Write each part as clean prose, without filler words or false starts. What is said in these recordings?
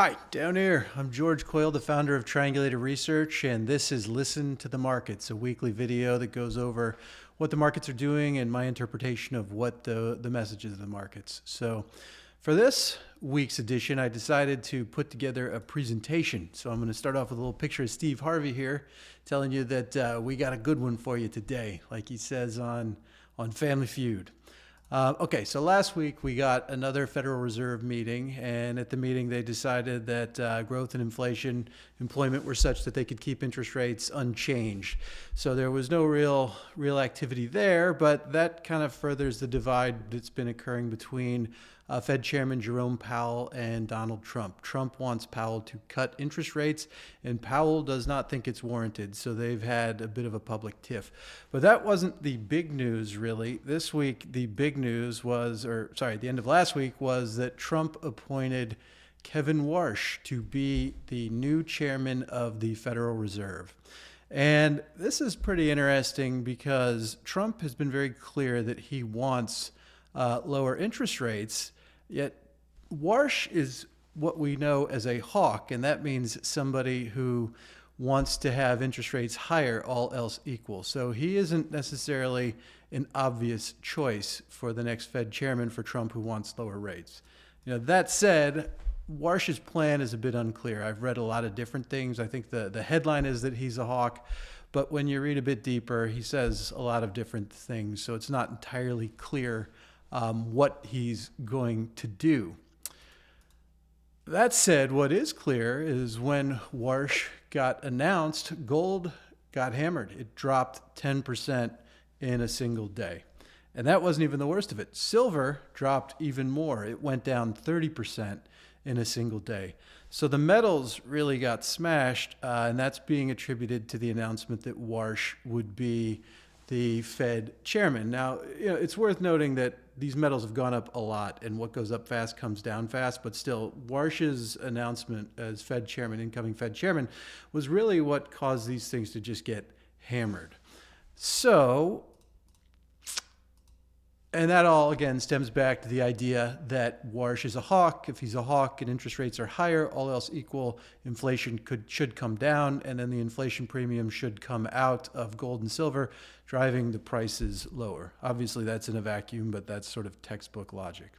Hi, down here. I'm George Coyle, the founder of Triangulated Research, and this is Listen to the Markets, a weekly video that goes over what the markets are doing and my interpretation of what the messages of the markets. So for this week's edition, I decided to put together a presentation. So I'm going to start off with a little picture of Steve Harvey here, telling you that we got a good one for you today, like he says on Family Feud. Okay, so last week we got another Federal Reserve meeting, and at the meeting they decided that growth and inflation, employment were such that they could keep interest rates unchanged. So there was no real activity there, but that kind of furthers the divide that's been occurring between Fed Chairman Jerome Powell and Donald Trump. Trump wants Powell to cut interest rates, and Powell does not think it's warranted. So they've had a bit of a public tiff. But that wasn't the big news, really. This week, the big news was, the end of last week was that Trump appointed Kevin Warsh to be the new chairman of the Federal Reserve. And this is pretty interesting because Trump has been very clear that he wants lower interest rates. Yet Warsh is what we know as a hawk, and that means somebody who wants to have interest rates higher, all else equal. So he isn't necessarily an obvious choice for the next Fed chairman for Trump who wants lower rates. That said, Warsh's plan is a bit unclear. I've read a lot of different things. I think the headline is that he's a hawk, but when you read a bit deeper, he says a lot of different things. So it's not entirely clear what he's going to do. That said, what is clear is when Warsh got announced, gold got hammered. It dropped 10% in a single day. And that wasn't even the worst of it. Silver dropped even more. It went down 30% in a single day. So the metals really got smashed, and that's being attributed to the announcement that Warsh would be the Fed chairman. Now, it's worth noting that these metals have gone up a lot, and what goes up fast comes down fast. But still, Warsh's announcement as Fed chairman, incoming Fed chairman, was really what caused these things to just get hammered. So, and that all, again, stems back to the idea that Warsh is a hawk. If he's a hawk and interest rates are higher, all else equal, inflation should come down, and then the inflation premium should come out of gold and silver, driving the prices lower. Obviously, that's in a vacuum, but that's sort of textbook logic.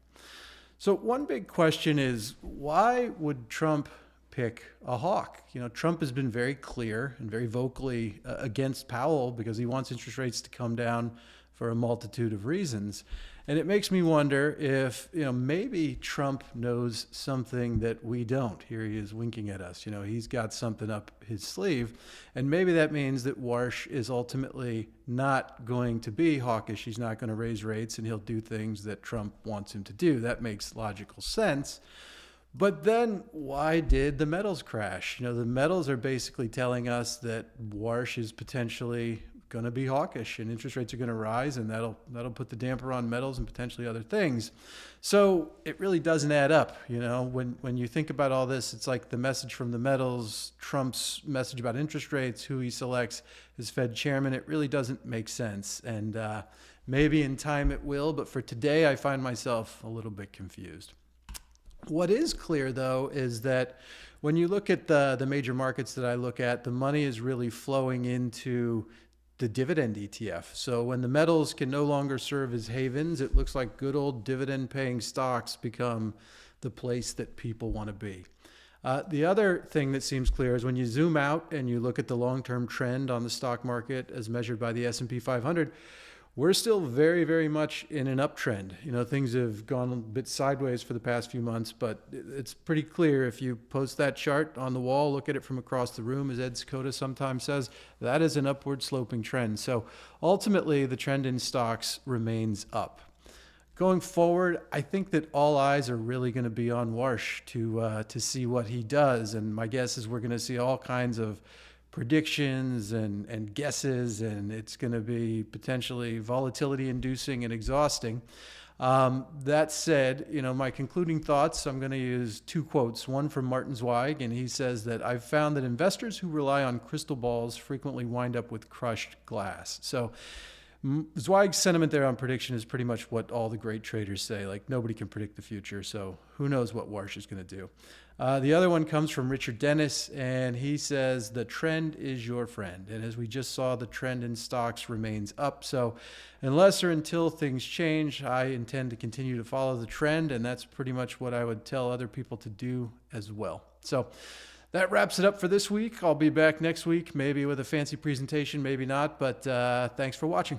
So one big question is, why would Trump pick a hawk? Trump has been very clear and very vocally against Powell because he wants interest rates to come down for a multitude of reasons. And it makes me wonder if, maybe Trump knows something that we don't. Here he is winking at us. He's got something up his sleeve. And maybe that means that Warsh is ultimately not going to be hawkish. He's not going to raise rates, and he'll do things that Trump wants him to do. That makes logical sense. But then why did the metals crash? The metals are basically telling us that Warsh is potentially going to be hawkish and interest rates are going to rise, and that'll put the damper on metals and potentially other things. So it really doesn't add up. When you think about all this, it's like the message from the metals, Trump's message about interest rates, who he selects as Fed chairman. It really doesn't make sense. And maybe in time it will, but for today I find myself a little bit confused. What is clear, though, is that when you look at the major markets that I look at, the money is really flowing into the dividend ETF. So when the metals can no longer serve as havens, it looks like good old dividend-paying stocks become the place that people want to be. The other thing that seems clear is when you zoom out and you look at the long-term trend on the stock market as measured by the S&P 500, we're still very, very much in an uptrend. Things have gone a bit sideways for the past few months, but it's pretty clear if you post that chart on the wall, look at it from across the room, as Ed Skota sometimes says, that is an upward sloping trend. So ultimately, the trend in stocks remains up. Going forward, I think that all eyes are really going to be on Warsh to see what he does. And my guess is we're going to see all kinds of predictions and guesses, and it's going to be potentially volatility inducing and exhausting. That said, my concluding thoughts, I'm going to use two quotes, one from Martin Zweig, and he says that I've found that investors who rely on crystal balls frequently wind up with crushed glass. So Zweig's sentiment there on prediction is pretty much what all the great traders say. Like, nobody can predict the future, so who knows what Warsh is going to do. The other one comes from Richard Dennis, and he says, the trend is your friend. And as we just saw, the trend in stocks remains up. So unless or until things change, I intend to continue to follow the trend, and that's pretty much what I would tell other people to do as well. So that wraps it up for this week. I'll be back next week, maybe with a fancy presentation, maybe not, but thanks for watching.